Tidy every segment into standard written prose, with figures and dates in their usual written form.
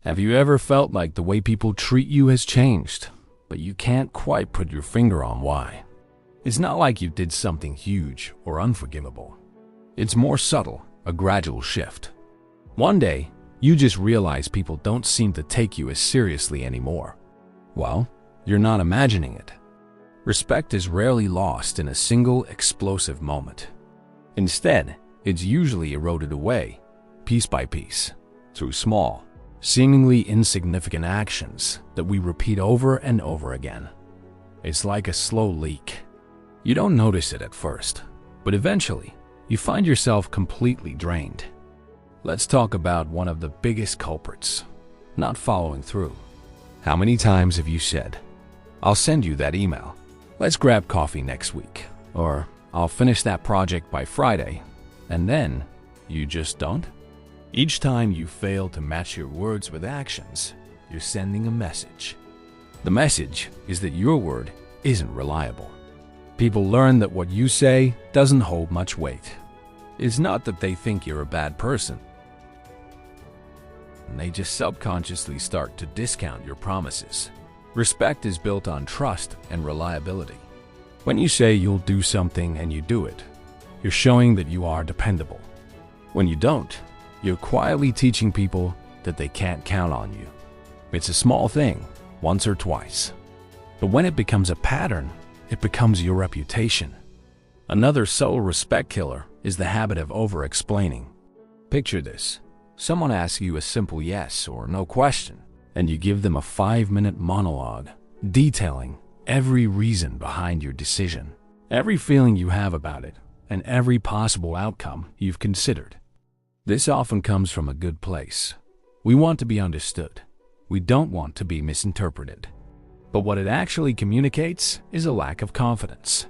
Have you ever felt like the way people treat you has changed, but you can't quite put your finger on why? It's not like you did something huge or unforgivable. It's more subtle, a gradual shift. One day, you just realize people don't seem to take you as seriously anymore. Well, you're not imagining it. Respect is rarely lost in a single explosive moment. Instead, it's usually eroded away, piece by piece, through small, seemingly insignificant actions that we repeat over and over again. It's like a slow leak. You don't notice it at first, but eventually, you find yourself completely drained. Let's talk about one of the biggest culprits: not following through. How many times have you said, "I'll send you that email. Let's grab coffee next week," or "I'll finish that project by Friday," and then you just don't? Each time you fail to match your words with actions, you're sending a message. The message is that your word isn't reliable. People learn that what you say doesn't hold much weight. It's not that they think you're a bad person. They just subconsciously start to discount your promises. Respect is built on trust and reliability. When you say you'll do something and you do it, you're showing that you are dependable. When you don't, you're quietly teaching people that they can't count on you. It's a small thing, once or twice. But when it becomes a pattern, it becomes your reputation. Another subtle respect killer is the habit of over-explaining. Picture this. Someone asks you a simple yes or no question, and you give them a 5-minute monologue detailing every reason behind your decision, every feeling you have about it, and every possible outcome you've considered. This often comes from a good place. We want to be understood. We don't want to be misinterpreted. But what it actually communicates is a lack of confidence.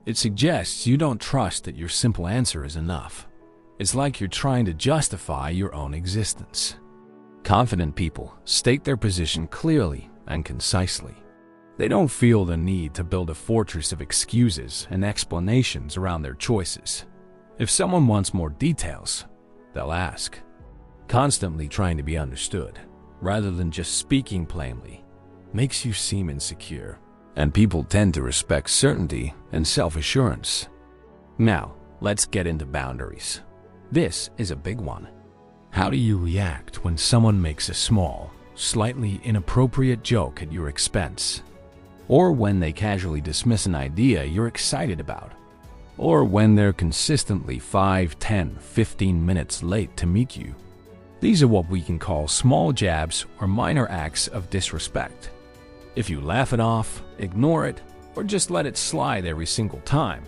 It suggests you don't trust that your simple answer is enough. It's like you're trying to justify your own existence. Confident people state their position clearly and concisely. They don't feel the need to build a fortress of excuses and explanations around their choices. If someone wants more details, they'll ask. Constantly trying to be understood, rather than just speaking plainly, makes you seem insecure, and people tend to respect certainty and self-assurance. Now, let's get into boundaries. This is a big one. How do you react when someone makes a small, slightly inappropriate joke at your expense? Or when they casually dismiss an idea you're excited about? Or when they're consistently 5, 10, 15 minutes late to meet you? These are what we can call small jabs or minor acts of disrespect. If you laugh it off, ignore it, or just let it slide every single time,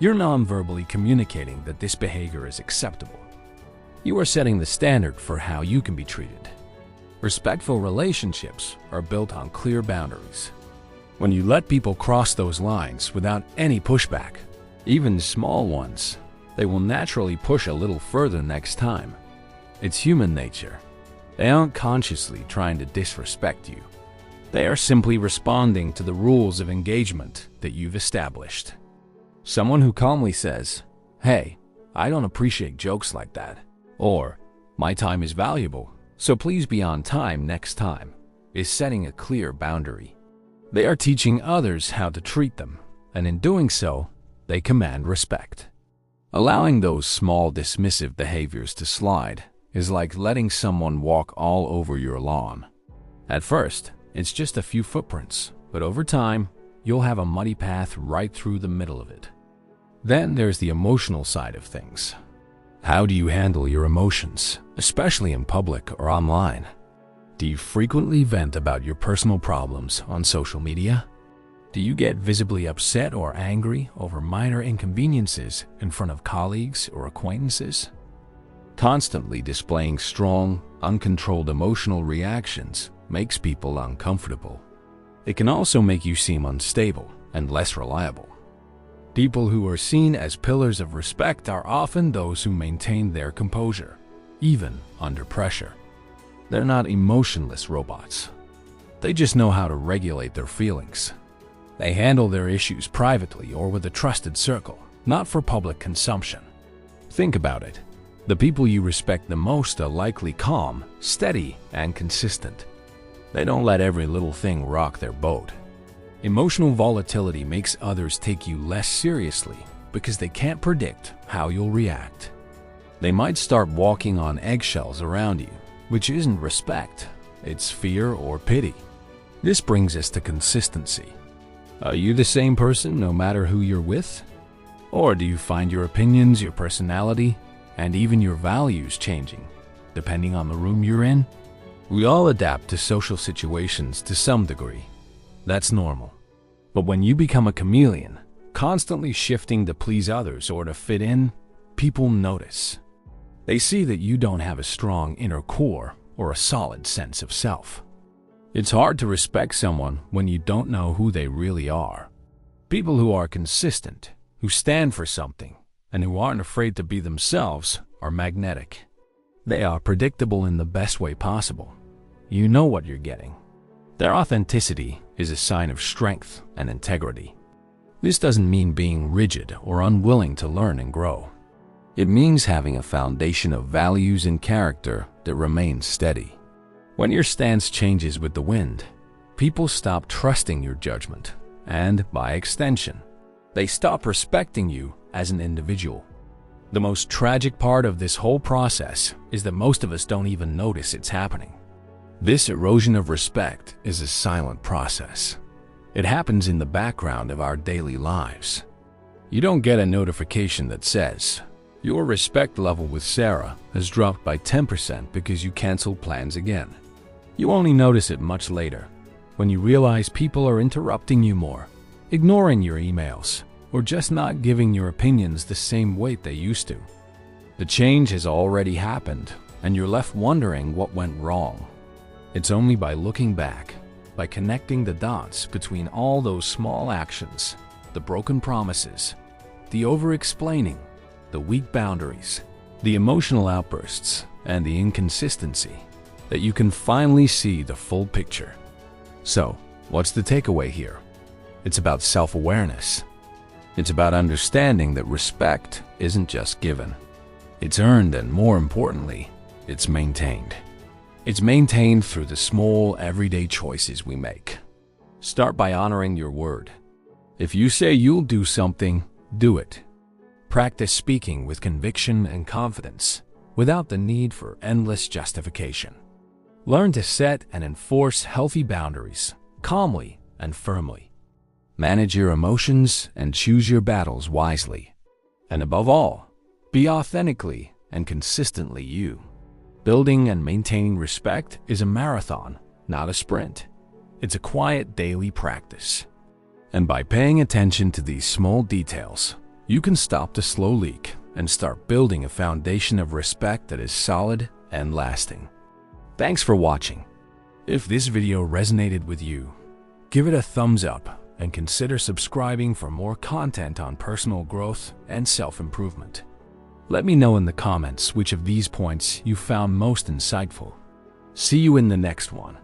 you're non-verbally communicating that this behavior is acceptable. You are setting the standard for how you can be treated. Respectful relationships are built on clear boundaries. When you let people cross those lines without any pushback, even small ones, they will naturally push a little further next time. It's human nature. They aren't consciously trying to disrespect you. They are simply responding to the rules of engagement that you've established. Someone who calmly says, "Hey, I don't appreciate jokes like that," or "My time is valuable, so please be on time next time," is setting a clear boundary. They are teaching others how to treat them, and in doing so, they command respect. Allowing those small dismissive behaviors to slide is like letting someone walk all over your lawn. At first, it's just a few footprints, but over time, you'll have a muddy path right through the middle of it. Then there's the emotional side of things. How do you handle your emotions, especially in public or online? Do you frequently vent about your personal problems on social media? Do you get visibly upset or angry over minor inconveniences in front of colleagues or acquaintances? Constantly displaying strong, uncontrolled emotional reactions makes people uncomfortable. It can also make you seem unstable and less reliable. People who are seen as pillars of respect are often those who maintain their composure, even under pressure. They're not emotionless robots. They just know how to regulate their feelings. They handle their issues privately or with a trusted circle, not for public consumption. Think about it. The people you respect the most are likely calm, steady, and consistent. They don't let every little thing rock their boat. Emotional volatility makes others take you less seriously because they can't predict how you'll react. They might start walking on eggshells around you, which isn't respect, it's fear or pity. This brings us to consistency. Are you the same person no matter who you're with? Or do you find your opinions, your personality, and even your values changing, depending on the room you're in? We all adapt to social situations to some degree. That's normal. But when you become a chameleon, constantly shifting to please others or to fit in, people notice. They see that you don't have a strong inner core or a solid sense of self. It's hard to respect someone when you don't know who they really are. People who are consistent, who stand for something, and who aren't afraid to be themselves are magnetic. They are predictable in the best way possible. You know what you're getting. Their authenticity is a sign of strength and integrity. This doesn't mean being rigid or unwilling to learn and grow. It means having a foundation of values and character that remains steady. When your stance changes with the wind, people stop trusting your judgment, and by extension, they stop respecting you as an individual. The most tragic part of this whole process is that most of us don't even notice it's happening. This erosion of respect is a silent process. It happens in the background of our daily lives. You don't get a notification that says, "Your respect level with Sarah has dropped by 10% because you canceled plans again." You only notice it much later, when you realize people are interrupting you more, ignoring your emails, or just not giving your opinions the same weight they used to. The change has already happened, and you're left wondering what went wrong. It's only by looking back, by connecting the dots between all those small actions, the broken promises, the over-explaining, the weak boundaries, the emotional outbursts, and the inconsistency, that you can finally see the full picture. So, what's the takeaway here? It's about self-awareness. It's about understanding that respect isn't just given. It's earned, and more importantly, it's maintained. It's maintained through the small, everyday choices we make. Start by honoring your word. If you say you'll do something, do it. Practice speaking with conviction and confidence, without the need for endless justification. Learn to set and enforce healthy boundaries, calmly and firmly. Manage your emotions and choose your battles wisely. And above all, be authentically and consistently you. Building and maintaining respect is a marathon, not a sprint. It's a quiet daily practice. And by paying attention to these small details, you can stop the slow leak and start building a foundation of respect that is solid and lasting. Thanks for watching. If this video resonated with you, give it a thumbs up and consider subscribing for more content on personal growth and self-improvement. Let me know in the comments which of these points you found most insightful. See you in the next one.